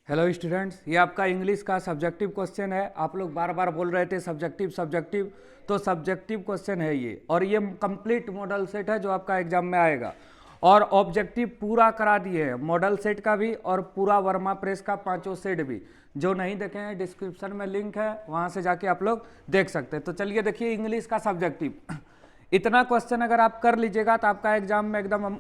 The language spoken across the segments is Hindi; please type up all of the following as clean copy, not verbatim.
हेलो स्टूडेंट्स, ये आपका इंग्लिश का सब्जेक्टिव क्वेश्चन है। आप लोग बार बार बोल रहे थे सब्जेक्टिव सब्जेक्टिव, तो सब्जेक्टिव क्वेश्चन है ये। और ये कंप्लीट मॉडल सेट है जो आपका एग्जाम में आएगा। और ऑब्जेक्टिव पूरा करा दिए हैं, मॉडल सेट का भी और पूरा वर्मा प्रेस का पांचों सेट भी। जो नहीं देखे हैं डिस्क्रिप्शन में लिंक है, वहाँ से जाके आप लोग देख सकते हैं। तो चलिए देखिए इंग्लिश का सब्जेक्टिव। इतना क्वेश्चन अगर आप कर लीजिएगा तो आपका एग्जाम में एकदम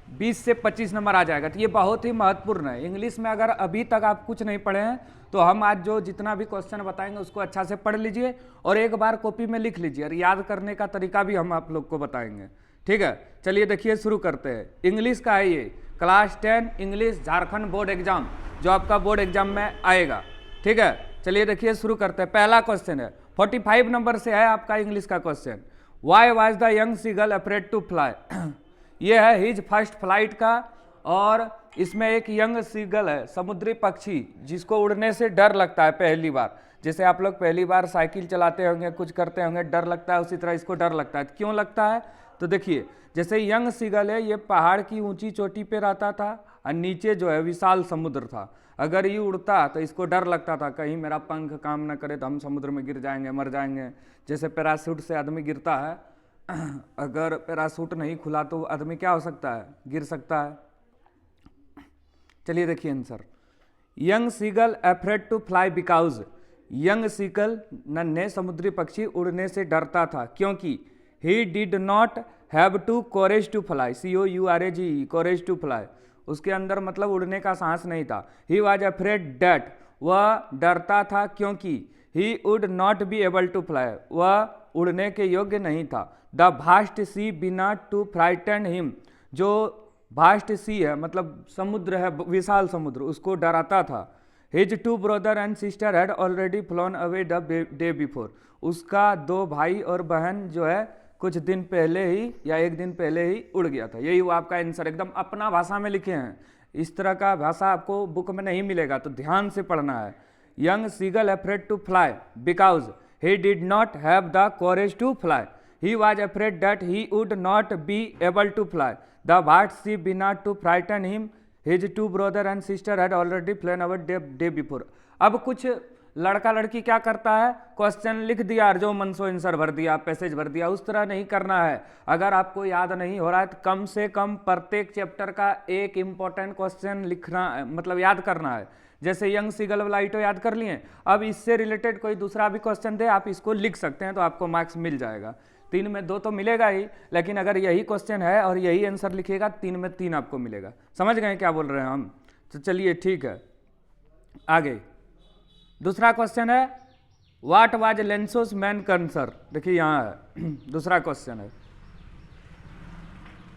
20 से 25 नंबर आ जाएगा। तो ये बहुत ही महत्वपूर्ण है। इंग्लिश में अगर अभी तक आप कुछ नहीं पढ़े हैं तो हम आज जो जितना भी क्वेश्चन बताएंगे उसको अच्छा से पढ़ लीजिए और एक बार कॉपी में लिख लीजिए, और याद करने का तरीका भी हम आप लोग को बताएंगे। ठीक है, चलिए देखिए शुरू करते हैं। इंग्लिश का है ये class 10 English Jharkhand board exam, जो आपका बोर्ड एग्जाम में आएगा। ठीक है, चलिए देखिए शुरू करते हैं। पहला क्वेश्चन है 45 नंबर से है आपका इंग्लिश का question. Why was the young seagull afraid to fly. ये है हिज फर्स्ट फ्लाइट का, और इसमें एक यंग सीगल है, समुद्री पक्षी, जिसको उड़ने से डर लगता है पहली बार। जैसे आप लोग पहली बार साइकिल चलाते होंगे, कुछ करते होंगे, डर लगता है, उसी तरह इसको डर लगता है। तो क्यों लगता है? तो देखिए, जैसे यंग सीगल है, ये पहाड़ की ऊंची चोटी पे रहता था और नीचे जो है विशाल समुद्र था। अगर ये उड़ता तो इसको डर लगता था कहीं मेरा पंख काम ना करे तो हम समुद्र में गिर जाएंगे, मर जाएंगे। जैसे पैराशूट से आदमी गिरता है, अगर पैराशूट नहीं खुला तो आदमी क्या हो सकता है? गिर सकता है। चलिए देखिए answer. Young seagull afraid to fly because, young seagull नन्हे समुद्री पक्षी उड़ने से डरता था क्योंकि he did not have to courage to fly, COURAGE, courage to fly, उसके अंदर मतलब उड़ने का साहस नहीं था। ही वॉज अफ्रेड डैट, वह डरता था क्योंकि he would not be able to fly, वह उड़ने के योग्य नहीं था। द भास्ट सी बिना टू फ्राइटन हिम, जो भास्ट सी है मतलब समुद्र है, विशाल समुद्र, उसको डराता था। His two brother and sister had already flown away the day before, उसका दो भाई और बहन जो है कुछ दिन पहले ही या एक दिन पहले ही उड़ गया था। यही वो आपका आंसर, एकदम अपना भाषा में लिखे हैं। इस तरह का भाषा आपको बुक में नहीं मिलेगा, तो ध्यान से पढ़ना है। Young seagull afraid to fly because he did not have the courage to fly, he was afraid that he would not be able to fly, the vast sea began to frighten him, his two brother and sister had already flown away day before। अब कुछ लड़का लड़की क्या करता है, क्वेश्चन लिख दिया और जो मन सो आंसर भर दिया, पैसेज भर दिया, उस तरह नहीं करना है। अगर आपको याद नहीं हो रहा है तो कम से कम प्रत्येक चैप्टर का एक इंपॉर्टेंट क्वेश्चन लिखना, मतलब याद करना है। जैसे यंग सीगल वाला इटो याद कर लिए, अब इससे रिलेटेड कोई दूसरा भी क्वेश्चन दे, आप इसको लिख सकते हैं तो आपको मार्क्स मिल जाएगा। 3 में 2 तो मिलेगा ही, लेकिन अगर यही क्वेश्चन है और यही आंसर लिखिएगा 3 में 3 आपको मिलेगा। समझ गए क्या बोल रहे हैं हम? तो चलिए ठीक है, आगे दूसरा क्वेश्चन है what was Lencho's main concern. देखिए यहाँ है दूसरा क्वेश्चन है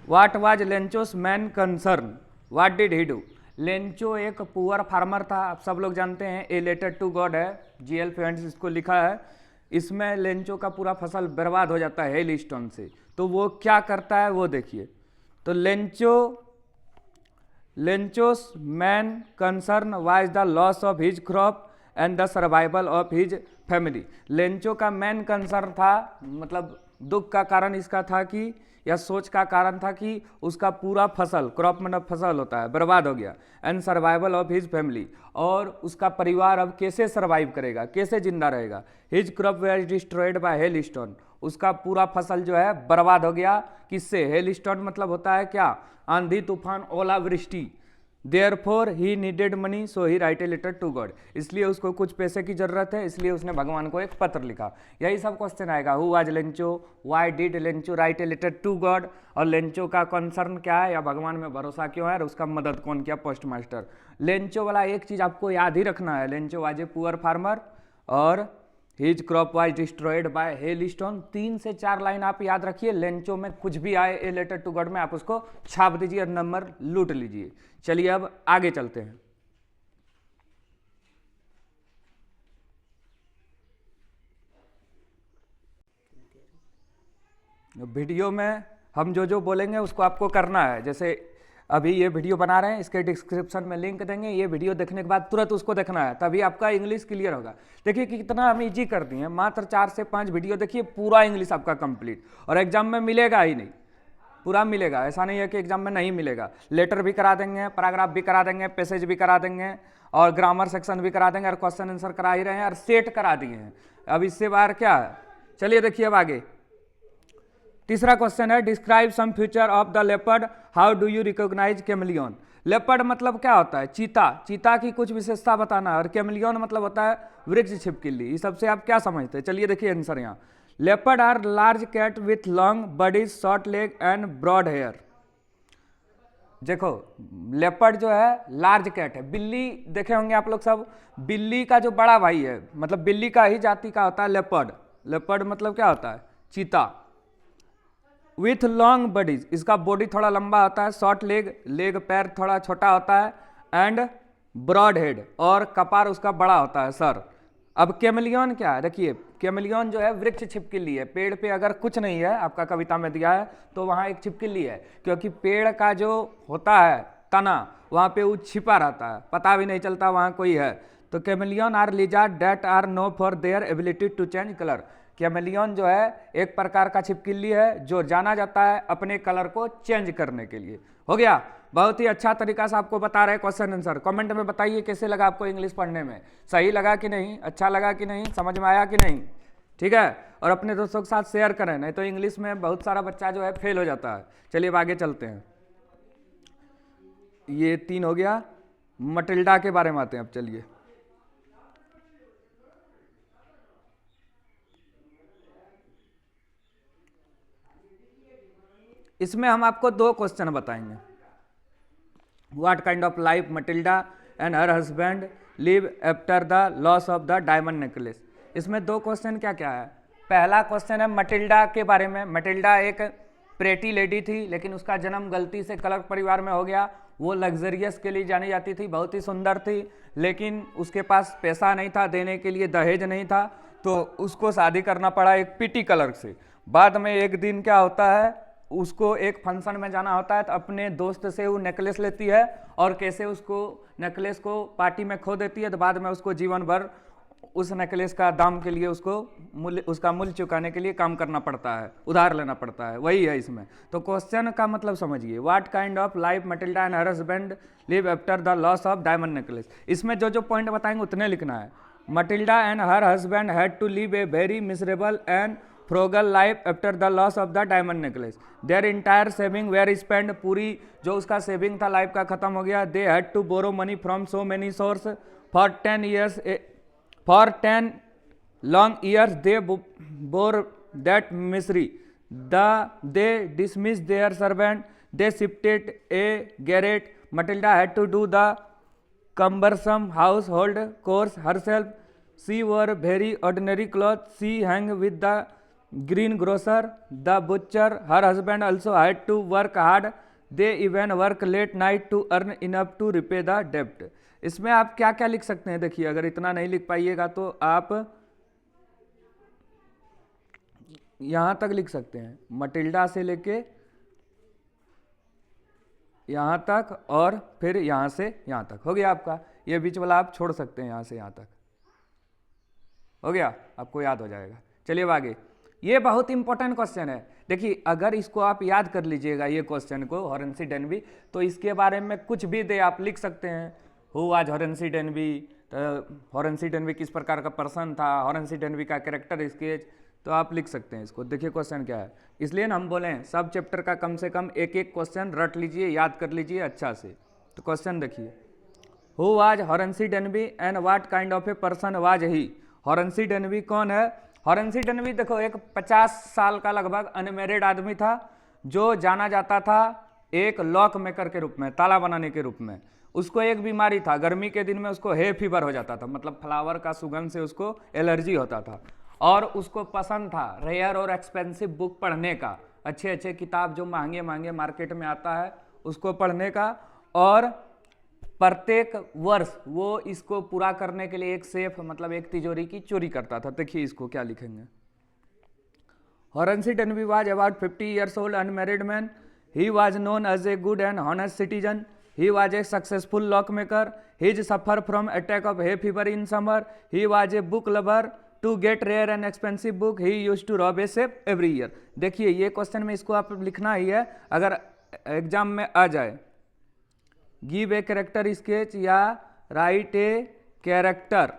what was Lencho's main concern, what did he do. Lencho एक पुअर फार्मर था, आप सब लोग जानते हैं। ए लेटर टू गॉड है, GL फ्रेंड्स इसको लिखा है। इसमें लेंचो का पूरा फसल बर्बाद हो जाता है हेल स्टोन से, तो वो क्या करता है वो देखिए। तो Lencho's main concern was the loss of his crop and the survival of his family. Lencho का मैन कंसर्न था, मतलब दुख का कारण इसका था कि, या सोच का कारण था कि उसका पूरा फसल, क्रॉप मतलब फसल होता है, बर्बाद हो गया। And survival of his family, और उसका परिवार अब कैसे सर्वाइव करेगा, कैसे जिंदा रहेगा। His crop were destroyed by hailstone, उसका पूरा फसल जो है बर्बाद हो गया। किससे? हेल स्टोन मतलब होता है क्या? आंधी तूफान, ओलावृष्टि। Therefore he needed money, so he write a letter to God, इसलिए उसको कुछ पैसे की जरूरत है, इसलिए उसने भगवान को एक पत्र लिखा। यही सब क्वेश्चन आएगा। Who was Lencho, why did Lencho write a letter to God, और लेंचो का कंसर्न क्या है या भगवान में भरोसा क्यों है, और उसका मदद कौन किया? Post master. लेंचो वाला एक चीज आपको याद ही रखना है, Lencho was a poor farmer और his crop was destroyed by hailstone. 3 से 4 लाइन आप याद रखिए। लेंचो में कुछ भी आए ए लेटर टू गॉड में आप उसको छाप दीजिए और नंबर लूट लीजिए। चलिए अब आगे चलते हैं। वीडियो में हम जो जो बोलेंगे उसको आपको करना है। जैसे अभी ये वीडियो बना रहे हैं, इसके डिस्क्रिप्शन में लिंक देंगे, ये वीडियो देखने के बाद तुरंत उसको देखना है, तभी आपका इंग्लिश क्लियर होगा। देखिए कि कितना हम इजी कर दिए हैं, मात्र 4 से 5 वीडियो देखिए, पूरा इंग्लिश आपका कंप्लीट, और एग्जाम में मिलेगा ही नहीं। पूरा मिलेगा, ऐसा नहीं है कि एग्जाम में नहीं मिलेगा। लेटर भी करा देंगे, पैराग्राफ भी करा देंगे, पैसेज भी करा देंगे और ग्रामर सेक्शन भी करा देंगे और क्वेश्चन आंसर करा ही रहे हैं और सेट करा दिए हैं। अब इससे बाहर क्या है? चलिए देखिए अब आगे। तीसरा क्वेश्चन है describe some feature of the leopard, how do you recognise chameleon. Leopard मतलब क्या होता है? चीता। चीता की कुछ विशेषता बताना है। और कैमलियन मतलब होता है वृक्ष छिपकली। इस सबसे आप क्या समझते हैं? चलिए देखिए आंसर यहाँ। Leopard are large cat with long bodies, short leg and broad hair. देखो लेपर्ड जो है लार्ज कैट है। बिल्ली देखे होंगे आप लोग सब, बिल्ली का जो बड़ा भाई है, मतलब बिल्ली का ही जाति का होता है लेपर्ड। लेपर्ड मतलब क्या होता है? चीता। विथ लॉन्ग बॉडीज, इसका बॉडी थोड़ा लंबा होता है, शॉर्ट लेग, लेग पैर थोड़ा छोटा होता है, एंड ब्रॉड हेड, और कपार उसका बड़ा होता है, सर। अब कैमलियन क्या है? देखिए कैमलियन जो है वृक्ष छिपकली है। पेड़ पे अगर कुछ नहीं है, आपका कविता में दिया है, तो वहाँ एक छिपकली है, क्योंकि पेड़ का जो होता है तना, वहाँ पे वो छिपा रहता है, पता भी नहीं चलता वहाँ कोई है। तो chameleon are lizard that are known for their ability to change colour. Chameleon जो है एक प्रकार का छिपकली है जो जाना जाता है अपने कलर को चेंज करने के लिए। हो गया? बहुत ही अच्छा तरीका से आपको बता रहे हैं क्वेश्चन आंसर। कमेंट में बताइए कैसे लगा आपको इंग्लिश पढ़ने में, सही लगा कि नहीं, अच्छा लगा कि नहीं, समझ में आया कि नहीं। ठीक है, और अपने दोस्तों के साथ शेयर करें, नहीं तो इंग्लिश में बहुत सारा बच्चा जो है फेल हो जाता है। चलिए अब आगे चलते हैं। ये 3 हो गया। मटिल्डा के बारे में आते हैं अब। चलिए इसमें हम आपको 2 क्वेश्चन बताएंगे। What kind of life Matilda and her husband live after the loss of the diamond necklace. इसमें 2 क्वेश्चन क्या क्या है। पहला क्वेश्चन है मटिल्डा के बारे में। मटिल्डा एक प्रेटी लेडी थी, लेकिन उसका जन्म गलती से क्लर्क परिवार में हो गया। वो लग्जरियस के लिए जानी जाती थी, बहुत ही सुंदर थी, लेकिन उसके पास पैसा नहीं था देने के लिए, दहेज नहीं था, तो उसको शादी करना पड़ा एक पीटी क्लर्क से। बाद में एक दिन क्या होता है, उसको एक फंक्शन में जाना होता है, तो अपने दोस्त से वो नेकलेस लेती है और कैसे उसको नेकलेस को पार्टी में खो देती है। तो बाद में उसको जीवन भर उस नेकलेस का दाम के लिए उसका मूल्य चुकाने के लिए काम करना पड़ता है, उधार लेना पड़ता है। वही है इसमें। तो क्वेश्चन का मतलब समझिए, what kind of life Matilda and her husband live after the loss of diamond necklace. इसमें जो जो पॉइंट बताएंगे उतने लिखना है। Matilda and her husband had to live a very miserable and frugal life after the loss of the diamond necklace. Their entire saving were spend, पूरी जो उसका सेविंग था लाइफ का खत्म हो गया। They had to borrow money from so many source for 10 long years they bore that misery. They dismissed their servant, they shifted a garret. Matilda had to do the cumbersome household chores herself. She wore very ordinary clothes. She hung with the greengrocer, the butcher. Her husband also had to work hard. They even work late night to earn enough to repay the debt. इसमें आप क्या क्या लिख सकते हैं? देखिए अगर इतना नहीं लिख पाइएगा तो आप यहां तक लिख सकते हैं, मटिल्डा से लेके यहां तक और फिर यहां से यहां तक। हो गया आपका, ये बीच वाला आप छोड़ सकते हैं, यहां से यहां तक हो गया, आपको याद हो जाएगा। चलिए अब आगे। ये बहुत इंपॉर्टेंट क्वेश्चन है। देखिए अगर इसको आप याद कर लीजिएगा, ये क्वेश्चन को, हॉरेंसी डेनबी, तो इसके बारे में कुछ भी दे आप लिख सकते हैं। Who was Horace Denby, हॉरेंसी Denby किस प्रकार का पर्सन था, हॉरेंसी डेनबी का कैरेक्टर स्केच, तो आप लिख सकते हैं इसको। देखिए क्वेश्चन क्या है, इसलिए हम बोले सब चैप्टर का कम से कम एक एक क्वेश्चन रट लीजिए, याद कर लीजिए अच्छा से। तो क्वेश्चन देखिए, who was Horace Danby and what kind of a person was he. Horace Danby कौन है? हॉरेंसी डेनबी देखो एक 50 साल का लगभग अनमेरिड आदमी था, जो जाना जाता था एक लॉक मेकर के रूप में, ताला बनाने के रूप में। उसको एक बीमारी था, गर्मी के दिन में उसको हे फीवर हो जाता था, मतलब फ्लावर का सुगंध से उसको एलर्जी होता था। और उसको पसंद था रेयर और एक्सपेंसिव बुक पढ़ने का, अच्छे अच्छे किताब जो महंगे महंगे मार्केट में आता है उसको पढ़ने का। और प्रत्येक वर्ष वो इसको पूरा करने के लिए एक सेफ, मतलब एक तिजोरी की चोरी करता था। देखिए इसको क्या लिखेंगे, Horace Danby was about 50 years old, unmarried man. He was known as a good and honest citizen. He was a successful lockmaker. He suffered from attack of hay fever in summer. He was a book lover, to get rare and expensive book he use to rob a safe every year. देखिए ये क्वेश्चन में इसको आप लिखना ही है, अगर एग्जाम में आ जाए, गिव ए कैरेक्टर स्केच या write a character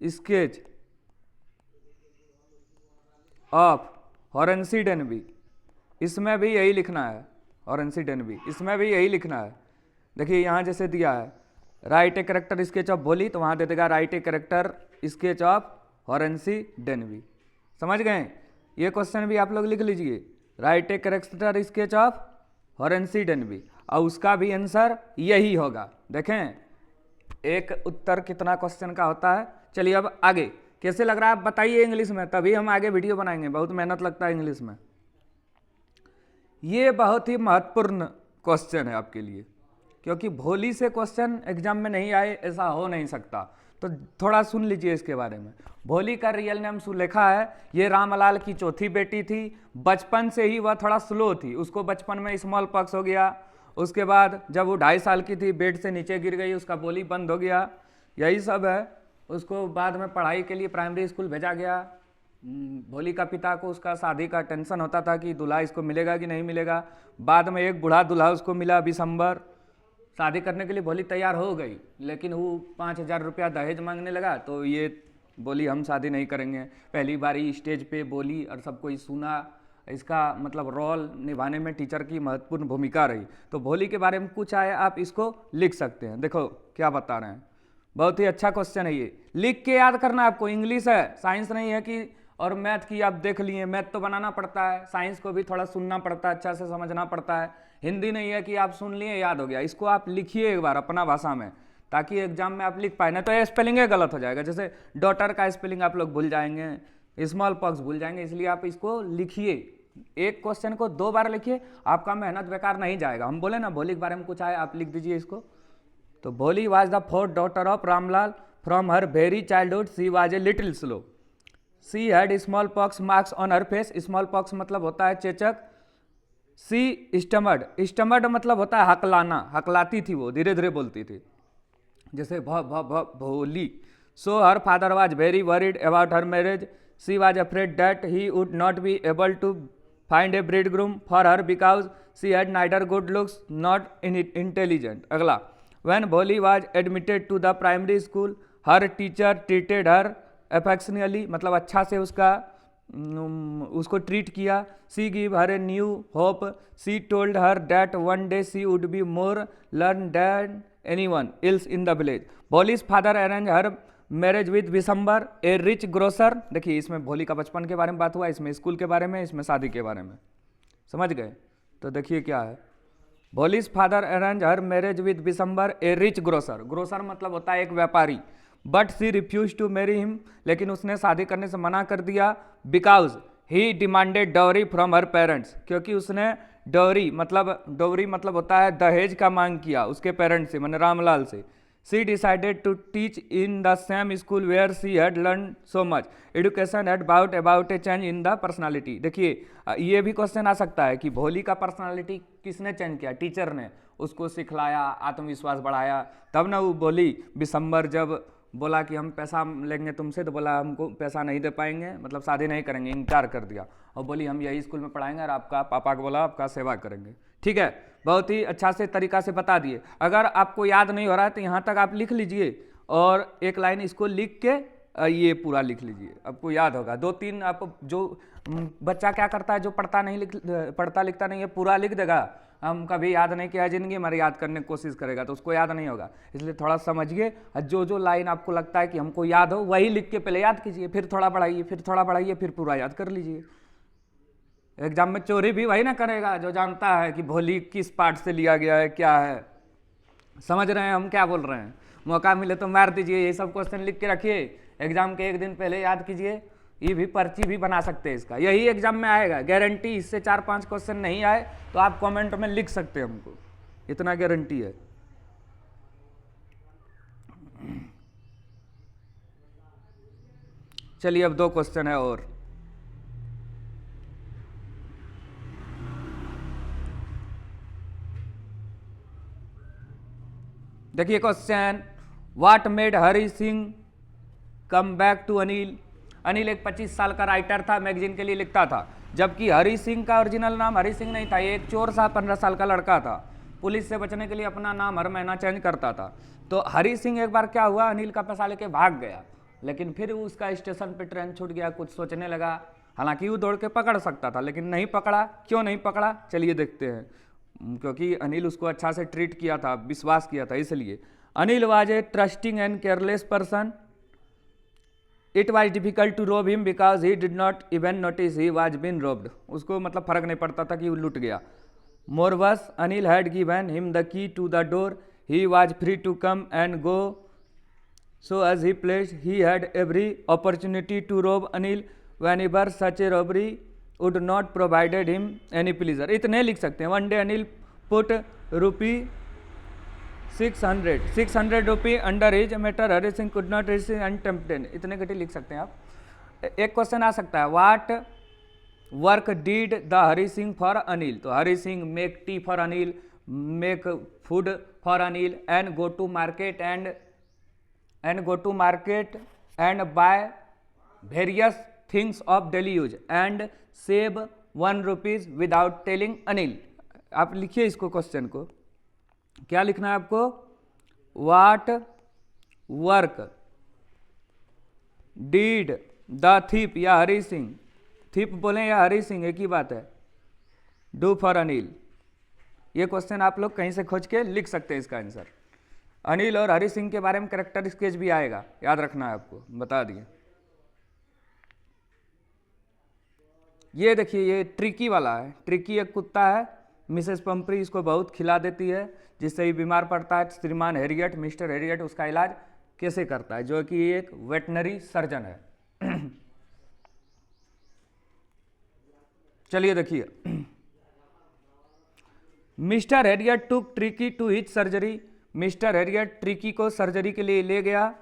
sketch of Horace Danby, इसमें भी यही लिखना है, हॉरेंसी डेनबी इसमें भी यही लिखना है। देखिए यहाँ जैसे दिया है write a character sketch of Bholi, तो वहाँ दे देगा write a character sketch of Horace Danby. समझ गए? ये क्वेश्चन भी आप लोग लिख लीजिए, write a character sketch of Horace Danby, और उसका भी आंसर यही होगा। देखें एक उत्तर कितना क्वेश्चन का होता है। चलिए अब आगे, कैसे लग रहा है आप बताइए इंग्लिश में, तभी हम आगे वीडियो बनाएंगे, बहुत मेहनत लगता है इंग्लिश में। ये बहुत ही महत्वपूर्ण क्वेश्चन है आपके लिए, क्योंकि भोली से क्वेश्चन एग्जाम में नहीं आए ऐसा हो नहीं सकता। तो थोड़ा सुन लीजिए इसके बारे में। भोली का रियल नेम सुलेखा है, ये रामलाल की चौथी बेटी थी। बचपन से ही वह थोड़ा स्लो थी, उसको बचपन में स्मॉल पॉक्स हो गया, उसके बाद जब वो 2.5 साल की थी बेड से नीचे गिर गई, उसका बोली बंद हो गया, यही सब है। उसको बाद में पढ़ाई के लिए प्राइमरी स्कूल भेजा गया। भोली का पिता को उसका शादी का टेंशन होता था कि दूल्हा इसको मिलेगा कि नहीं मिलेगा। बाद में एक बूढ़ा दूल्हा उसको मिला विशंबर, शादी करने के लिए भोली तैयार हो गई, लेकिन वो 5,000 रुपया दहेज मांगने लगा, तो ये बोली हम शादी नहीं करेंगे। पहली बारी स्टेज पे बोली और सब कोई सुना, इसका मतलब रोल निभाने में टीचर की महत्वपूर्ण भूमिका रही। तो भोली के बारे में कुछ आए, आप इसको लिख सकते हैं। देखो क्या बता रहे हैं, बहुत ही अच्छा क्वेश्चन है ये, लिख के याद करना आपको। इंग्लिश है, साइंस नहीं है कि, और मैथ की आप देख लिए, मैथ तो बनाना पड़ता है, साइंस को भी थोड़ा सुनना पड़ता है, अच्छा से समझना पड़ता है। हिंदी नहीं है कि आप सुन लिए याद हो गया, इसको आप लिखिए एक बार अपना भाषा में, ताकि एग्जाम में आप लिख पाए। ना तो ये स्पेलिंग गलत हो जाएगा, जैसे डॉटर का स्पेलिंग आप लोग भूल जाएंगे, स्मॉल पॉक्स भूल जाएंगे, इसलिए आप इसको लिखिए। एक क्वेश्चन को 2 बार लिखिए, आपका मेहनत बेकार नहीं जाएगा। हम बोले ना भोली के बारे में कुछ आए, आप लिख दीजिए इसको। तो भोली was the 4th daughter of Ramlal, from her very childhood she was a little slow, she had small pox marks on her face. Small pox मतलब होता है चेचक। सी स्टमर्ड, स्टमर्ड मतलब होता है हकलाना, हकलाती थी वो, धीरे धीरे बोलती थी, जैसे भ भ भ Bholi. So her father was very worried about her marriage, she was afraid that he would not be able to find a bridegroom for her because she had neither good looks not intelligent. अगला, when Bholi was admitted to the primary school, her teacher treated her affectionately, मतलब अच्छा से उसको ट्रीट किया। She give her a new hope, she told her that one day C would be more learn than anyone else in the village. Bholi's father arrange her marriage with Bishamber a rich grocer. देखिए इसमें भोली का बचपन के बारे में बात हुआ, इसमें स्कूल के बारे में, इसमें शादी के बारे में, समझ गए? तो देखिए क्या है, Bholi's father arrange her marriage with Bishamber a rich grocer. Grocer मतलब होता है एक व्यापारी। But she refuse to marry him, लेकिन उसने शादी करने से मना कर दिया। Because he demanded dowry from her parents, क्योंकि उसने डॉवरी मतलब होता है दहेज का मांग किया उसके पेरेंट्स से, मैंने रामलाल से। She decided to teach in the same school where she had learn so much, education had bought about a change in the personality. देखिए ये भी क्वेश्चन आ सकता है कि भोली का पर्सनालिटी किसने चेंज किया? टीचर ने उसको सिखलाया, आत्मविश्वास बढ़ाया, तब ना वो बोली। विशंबर जब बोला कि हम पैसा लेंगे तुमसे, तो बोला हमको पैसा नहीं दे पाएंगे, मतलब शादी नहीं करेंगे, इनकार कर दिया। और बोली हम यही स्कूल में पढ़ाएंगे, और आपका पापा को बोला आपका सेवा करेंगे। ठीक है, बहुत ही अच्छा से तरीका से बता दिए। अगर आपको याद नहीं हो रहा है तो यहाँ तक आप लिख लीजिए, और एक लाइन इसको लिख के ये पूरा लिख लीजिए, आपको याद होगा। 2-3 आप जो बच्चा क्या करता है, जो पढ़ता लिखता नहीं है, पूरा लिख देगा, हम कभी याद नहीं किया जिंदगी हमारी, याद करने की कोशिश करेगा तो उसको याद नहीं होगा। इसलिए थोड़ा समझिए, जो लाइन आपको लगता है कि हमको याद हो वही लिख के पहले याद कीजिए, फिर थोड़ा बढ़ाइए, फिर थोड़ा बढ़ाइए, फिर पूरा याद कर लीजिए। एग्जाम में चोरी भी वही ना करेगा जो जानता है कि भोली किस पार्ट से लिया गया है, क्या है। समझ रहे हैं हम क्या बोल रहे हैं? मौका मिले तो मार दीजिए, ये सब क्वेश्चन लिख के रखिए, एग्जाम के एक दिन पहले याद कीजिए। ये भी पर्ची भी बना सकते हैं इसका, यही एग्जाम में आएगा गारंटी। इससे 4-5 क्वेश्चन नहीं आए तो आप कमेंट में लिख सकते हैं, हमको इतना गारंटी है। चलिए अब 2 क्वेश्चन है और। देखिए question, what made Hari Singh come back to Anil. Anil एक 25 साल का राइटर था, मैगजीन के लिए लिखता था, जबकि हरी सिंह का ओरिजिनल नाम हरी सिंह नहीं था, ये एक चोर सा 15 साल का लड़का था, पुलिस से बचने के लिए अपना नाम हर महीना चेंज करता था। तो हरी सिंह एक बार क्या हुआ, अनिल का पैसा लेके भाग गया, लेकिन फिर उसका स्टेशन पे ट्रेन छूट गया, कुछ सोचने लगा, हालांकि वो दौड़ के पकड़ सकता था लेकिन नहीं पकड़ा। क्यों नहीं पकड़ा, चलिए देखते हैं। क्योंकि अनिल उसको अच्छा से ट्रीट किया था, विश्वास किया था, इसलिए। Anil was a trusting and careless person. It was difficult to rob him because he did not even notice he was been robbed. उसको मतलब फर्क नहीं पड़ता था कि वो लुट गया। Moreover Anil had given him the key to the door, he was free to come and go, so as he pleased. He had every opportunity to rob Anil whenever such a robbery would not provided him any pleasure. इतने लिख सकते हैं। One day Anil put rupee 600 rupee under his matter. Hari Singh could not resist and tempted. इतने घटे लिख सकते हैं आप। एक क्वेश्चन आ सकता है, what work did the Hari Singh for Anil? तो Hari Singh make tea for Anil, make food for Anil and go to market and buy various things of daily use and save 1 rupees without telling Anil. आप लिखिए इसको, क्वेश्चन को क्या लिखना है आपको, what work did the thief या हरी सिंह, thief बोले या हरी सिंह एक ही बात है, do for Anil। ये क्वेश्चन आप लोग कहीं से खोज के लिख सकते हैं इसका आंसर। अनिल और हरी सिंह के बारे में कैरेक्टर स्केच भी आएगा, याद रखना है आपको, बता दिए। ये देखिए, ये ट्रिकी वाला है। ट्रिकी एक कुत्ता है, मिसेस पंपरी इसको बहुत खिला देती है, जिससे ये बीमार पड़ता है। श्रीमान हैरियट, मिस्टर हैरियट उसका इलाज कैसे करता है, जो कि एक वेटनरी सर्जन है। चलिए देखिए, mister Herriot took Tricki to his surgery. Mister Herriot Tricki को सर्जरी के लिए ले गया।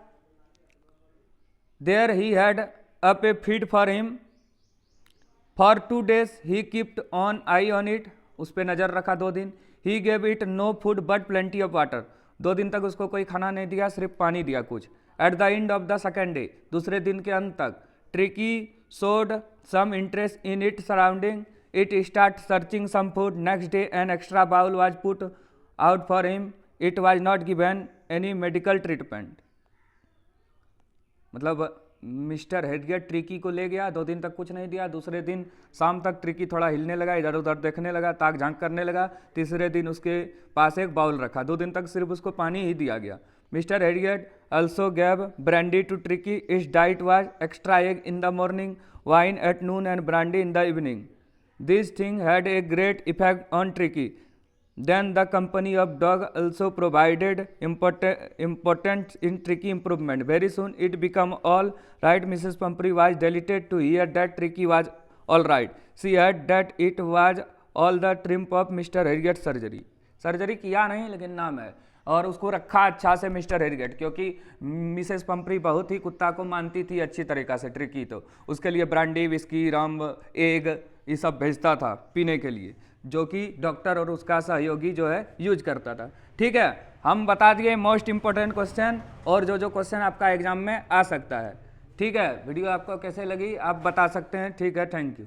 There he had up a feed for him for 2 days। He keeped on eye on it, उस पर नज़र रखा 2 दिन। He gave it no food but plenty of water. 2 दिन तक उसको कोई खाना नहीं दिया, सिर्फ पानी दिया कुछ। At the end of the second day, दूसरे दिन के अंत तक, Tricki showed some interest in it surrounding. It start searching some food. Next day an extra bowl was put out for him. It was not given any medical treatment. मतलब मिस्टर हैरियट ट्रिकी को ले गया, 2 दिन तक कुछ नहीं दिया। दूसरे दिन शाम तक ट्रिकी थोड़ा हिलने लगा, इधर उधर देखने लगा, ताक झांक करने लगा। तीसरे दिन उसके पास एक बाउल रखा। 2 दिन तक सिर्फ उसको पानी ही दिया गया। Mister Harriet also gave brandy to Tricky. His diet was extra egg in the morning, wine at noon and brandy in the evening. These things had a great effect on Tricky. Then the company of dog also provided important in Tricky improvement. Very soon it became all right. Mrs. Pumphrey was delighted to hear that Tricky was all right. She heard that it was all the triumph of Mr. Harriet's surgery. Surgery किया नहीं लेकिन नाम है, और उसको रखा अच्छा से मिस्टर हैरियट, क्योंकि मिसेस पंपरी बहुत ही कुत्ता को मानती थी अच्छी तरीक़ा से ट्रिकी, तो उसके लिए ब्रांडी, विस्की, रम, एग ये सब भेजता था पीने के लिए, जो कि डॉक्टर और उसका सहयोगी जो है यूज करता था। ठीक है, हम बता दिए मोस्ट इंपॉर्टेंट क्वेश्चन और जो क्वेश्चन आपका एग्जाम में आ सकता है। ठीक है, वीडियो आपको कैसे लगी आप बता सकते हैं। ठीक है, थैंक यू।